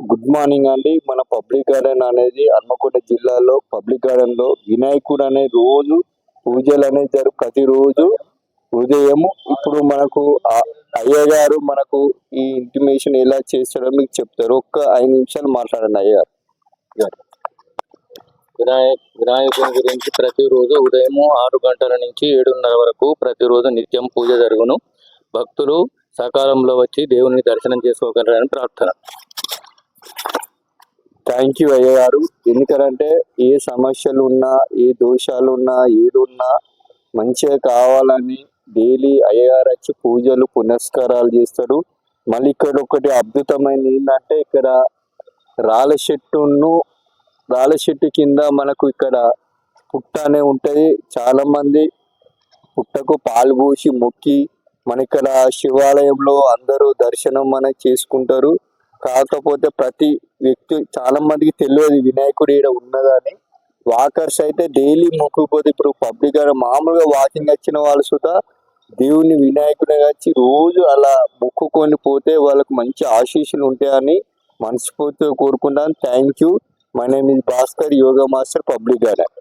Good morning అండి. మన public garden అనేది హన్మకొండ జిల్లాలో పబ్లిక్ గార్డెన్ లో వినాయకుడు అనే రోజు పూజలు అనేది ప్రతిరోజు ఉదయం. ఇప్పుడు మనకు అయ్య గారు మనకు ఈ ఇంటిమేషన్ ఎలా చేస్తారో మీకు చెప్తారు. ఒక్క 5 నిమిషాలు మాట్లాడండి అయ్య గారు. వినాయకుని గురించి ప్రతిరోజు ఉదయం 6 గంటల నుంచి 7:30 వరకు ప్రతిరోజు నిత్యం పూజ జరుగును. భక్తులు సకాలంలో వచ్చి దేవుని దర్శనం చేసుకోగలరని ప్రార్థన. థ్యాంక్ యూ అయ్య గారు. ఎందుకంటే ఏ సమస్యలు ఉన్నా, ఏ దోషాలు ఉన్నా, ఏదున్నా మంచిగా కావాలని డైలీ అయ్యగారు వచ్చి పూజలు పునస్కారాలు చేస్తారు. మళ్ళీ ఇక్కడ ఒకటి అద్భుతమైన ఏంటంటే, ఇక్కడ రాళ్ళ చెట్టు కింద మనకు ఇక్కడ పుట్ట అనే ఉంటుంది. చాలా మంది పుట్టకు పాలు పోసి మొక్కి మన ఇక్కడ శివాలయంలో అందరూ దర్శనం మనకి చేసుకుంటారు. కాకపోతే ప్రతి వ్యక్తి చాలా మందికి తెలియదు వినాయకుడు ఇక్కడ ఉన్నదని. వాకర్స్ అయితే డైలీ మొక్కుపోతే, ఇప్పుడు పబ్లిక్ గా మామూలుగా వాకింగ్ వచ్చిన వాళ్ళు సుధా దేవుని వినాయకుడే వచ్చి రోజు అలా మొక్కుకొని పోతే వాళ్ళకు మంచి ఆశీస్సులు ఉంటాయని మనస్ఫూర్తిగా కోరుకుంటాను. Thank you. My name is Bhaskar, yoga master, public garden.